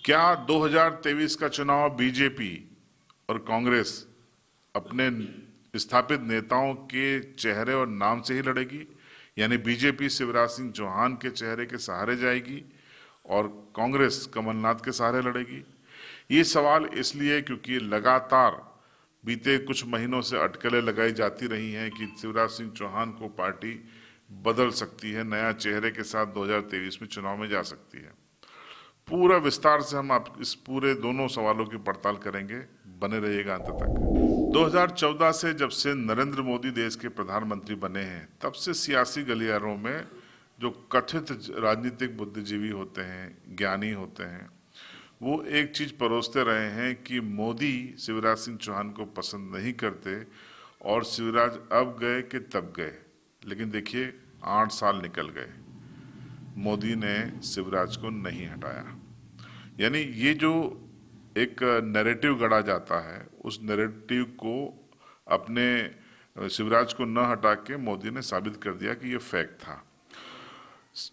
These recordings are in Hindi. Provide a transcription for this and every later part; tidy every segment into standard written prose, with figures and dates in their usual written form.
क्या 2023 का चुनाव बीजेपी और कांग्रेस अपने स्थापित नेताओं के चेहरे और नाम से ही लड़ेगी? यानी बीजेपी शिवराज सिंह चौहान के चेहरे के सहारे जाएगी और कांग्रेस कमलनाथ के सहारे लड़ेगी? ये सवाल इसलिए क्योंकि लगातार बीते कुछ महीनों से अटकलें लगाई जाती रही हैं कि शिवराज सिंह चौहान को पार्टी बदल सकती है, नया चेहरे के साथ 2023 में चुनाव में जा सकती है। पूरा विस्तार से हम आप इस पूरे दोनों सवालों की पड़ताल करेंगे, बने रहिएगा अंत तक। 2014 से जब से नरेंद्र मोदी देश के प्रधानमंत्री बने हैं, तब से सियासी गलियारों में जो कथित राजनीतिक बुद्धिजीवी होते हैं, ज्ञानी होते हैं, वो एक चीज परोसते रहे हैं कि मोदी शिवराज सिंह चौहान को पसंद नहीं करते और शिवराज अब गए कि तब गए। लेकिन देखिए 8 साल निकल गए, मोदी ने शिवराज को नहीं हटाया। यानी ये जो एक नैरेटिव गढ़ा जाता है, उस नैरेटिव को अपने शिवराज को न हटा के मोदी ने साबित कर दिया कि ये फेक था।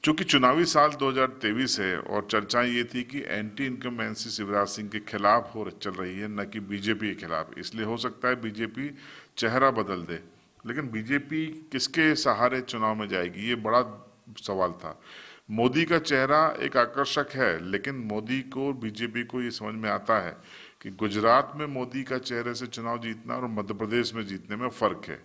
चूंकि चुनावी साल 2023 है और चर्चा ये थी कि एंटी इनकम्बेंसी शिवराज सिंह के खिलाफ चल रही है, न कि बीजेपी के खिलाफ, इसलिए हो सकता है बीजेपी चेहरा बदल दे। लेकिन बीजेपी किसके सहारे चुनाव में जाएगी, ये बड़ा सवाल था। मोदी का चेहरा एक आकर्षक है, लेकिन मोदी को, बीजेपी को ये समझ में आता है कि गुजरात में मोदी का चेहरे से चुनाव जीतना और मध्य प्रदेश में जीतने में फर्क है।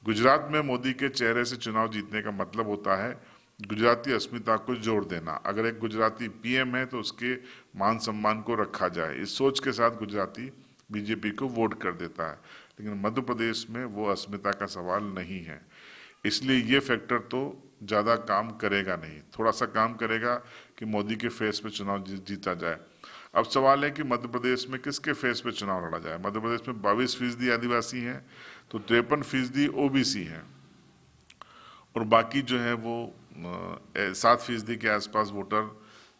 गुजरात में मोदी के चेहरे से चुनाव जीतने का मतलब होता है गुजराती अस्मिता को जोड़ देना। अगर एक गुजराती पीएम है तो उसके मान सम्मान को रखा जाए, इस सोच के साथ गुजराती बीजेपी को वोट कर देता है। लेकिन मध्य प्रदेश में वो अस्मिता का सवाल नहीं है, इसलिए ये फैक्टर तो ज़्यादा काम करेगा नहीं। थोड़ा सा काम करेगा कि मोदी के फेस पे चुनाव जीता जाए। अब सवाल है कि मध्य प्रदेश में किसके फेस पे चुनाव लड़ा जाए। मध्य प्रदेश में 22% आदिवासी हैं तो 53% ओबीसी हैं और बाकी जो है वो 7% के आसपास वोटर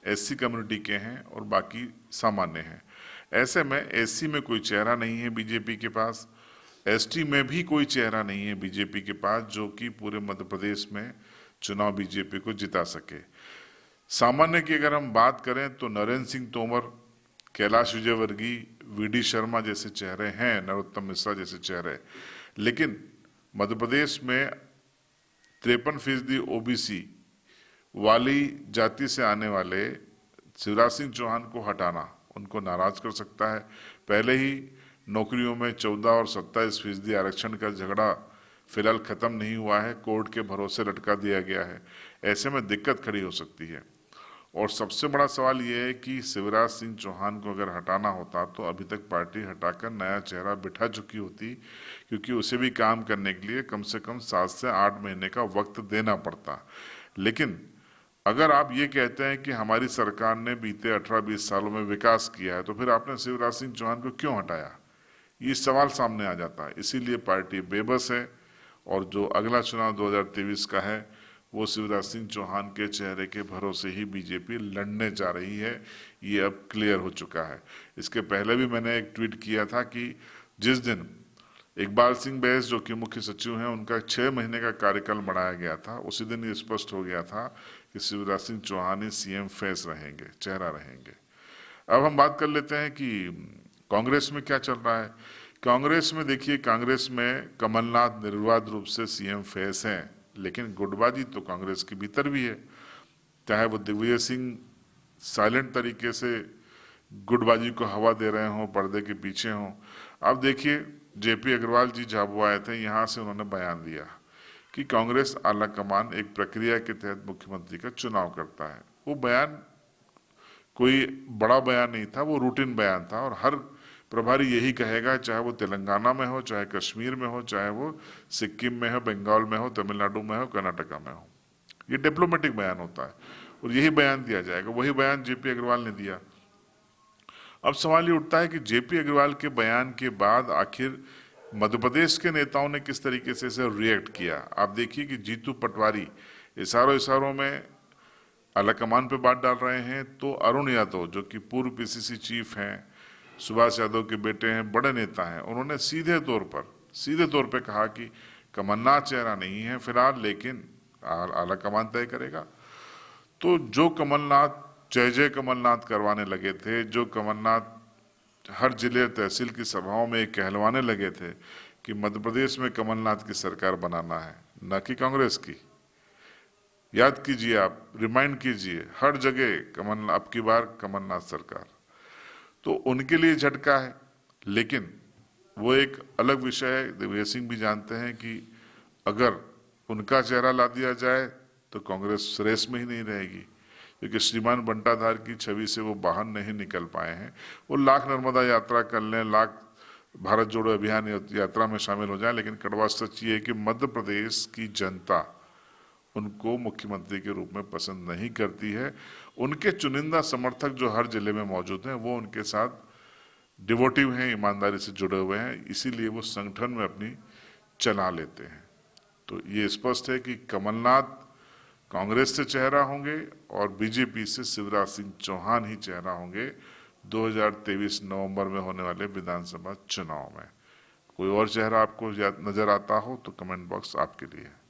एससी कम्युनिटी के हैं और बाकी सामान्य हैं। ऐसे में एससी में कोई चेहरा नहीं है बीजेपी के पास, एसटी में भी कोई चेहरा नहीं है बीजेपी के पास जो कि पूरे मध्य प्रदेश में चुनाव बीजेपी को जिता सके। सामान्य की अगर हम बात करें तो नरेंद्र सिंह तोमर, कैलाश विजयवर्गीय, वीडी शर्मा जैसे चेहरे हैं, नरोत्तम मिश्रा जैसे चेहरे। लेकिन मध्य प्रदेश में 53% ओबीसी वाली जाति से आने वाले शिवराज सिंह चौहान को हटाना उनको नाराज कर सकता है। पहले ही नौकरियों में 14 और 27% आरक्षण का झगड़ा फिलहाल खत्म नहीं हुआ है, कोर्ट के भरोसे लटका दिया गया है। ऐसे में दिक्कत खड़ी हो सकती है। और सबसे बड़ा सवाल यह है कि शिवराज सिंह चौहान को अगर हटाना होता तो अभी तक पार्टी हटाकर नया चेहरा बिठा चुकी होती, क्योंकि उसे भी काम करने के लिए कम से कम 7 से 8 महीने का वक्त देना पड़ता। लेकिन अगर आप ये कहते हैं कि हमारी सरकार ने बीते 18-20 सालों में विकास किया है, तो फिर आपने शिवराज सिंह चौहान को क्यों हटाया, ये सवाल सामने आ जाता है। इसीलिए पार्टी बेबस है और जो अगला चुनाव 2023 का है वो शिवराज सिंह चौहान के चेहरे के भरोसे ही बीजेपी लड़ने जा रही है, ये अब क्लियर हो चुका है। इसके पहले भी मैंने एक ट्वीट किया था कि जिस दिन इकबाल सिंह बैस जो कि मुख्य सचिव हैं, उनका 6 महीने का कार्यकाल बढ़ाया गया था, उसी दिन ये स्पष्ट हो गया था कि शिवराज सिंह चौहान ही सीएम फेस रहेंगे, चेहरा रहेंगे। अब हम बात कर लेते हैं कि कांग्रेस में क्या चल रहा है। कांग्रेस में देखिए, कांग्रेस में कमलनाथ निर्विवाद रूप से सीएम फेस हैं, लेकिन गुटबाजी तो कांग्रेस के भीतर भी है। चाहे वो दिग्विजय सिंह साइलेंट तरीके से गुटबाजी को हवा दे रहे हों, पर्दे के पीछे हों। अब देखिए, जेपी अग्रवाल जी झाबुआ आए थे, यहाँ से उन्होंने बयान दिया कि कांग्रेस आला कमान एक प्रक्रिया के तहत मुख्यमंत्री का चुनाव करता है। वो बयान कोई बड़ा बयान नहीं था, वो रूटीन बयान था और हर प्रभारी यही कहेगा, चाहे वो तेलंगाना में हो, चाहे कश्मीर में हो, चाहे वो सिक्किम में हो, बंगाल में हो, तमिलनाडु में हो, कर्नाटका में हो। ये डिप्लोमेटिक बयान होता है और यही बयान दिया जाएगा। वही बयान जेपी अग्रवाल ने दिया। अब सवाल ये उठता है कि जेपी अग्रवाल के बयान के बाद आखिर मध्य प्रदेश के नेताओं ने किस तरीके से इसे रिएक्ट किया। आप देखिए कि जीतू पटवारी इशारों में आलाकमान पे बात डाल रहे हैं, तो अरुण यादव जो कि पूर्व पीसीसी चीफ हैं, सुभाष यादव के बेटे हैं, बड़े नेता हैं, उन्होंने सीधे तौर पे कहा कि कमलनाथ चेहरा नहीं है फिलहाल, लेकिन आलाकमान तय करेगा। तो जो कमलनाथ जय जय कमलनाथ करवाने लगे थे, जो कमलनाथ हर जिले तहसील की सभाओं में कहलवाने लगे थे कि मध्य प्रदेश में कमलनाथ की सरकार बनाना है, न कि कांग्रेस की। याद कीजिए, आप रिमाइंड कीजिए, हर जगह कमल, अब की बार कमलनाथ सरकार। तो उनके लिए झटका है, लेकिन वो एक अलग विषय है। देवेश सिंह भी जानते हैं कि अगर उनका चेहरा ला दिया जाए तो कांग्रेस रेस में ही नहीं रहेगी, क्योंकि श्रीमान बंटाधार की छवि से वो बाहर नहीं निकल पाए हैं। वो लाख नर्मदा यात्रा कर लें, लाख भारत जोड़ो अभियान यात्रा में शामिल हो जाए, लेकिन कड़वा सच ये है कि मध्य प्रदेश की जनता उनको मुख्यमंत्री के रूप में पसंद नहीं करती है। उनके चुनिंदा समर्थक जो हर जिले में मौजूद हैं, वो उनके साथ डिवोटिव हैं, ईमानदारी से जुड़े हुए हैं, इसीलिए वो संगठन में अपनी चला लेते हैं। तो ये स्पष्ट है कि कमलनाथ कांग्रेस से चेहरा होंगे और बीजेपी से शिवराज सिंह चौहान ही चेहरा होंगे 2023 नवंबर में होने वाले विधानसभा चुनाव में। कोई और चेहरा आपको नजर आता हो तो कमेंट बॉक्स आपके लिए है।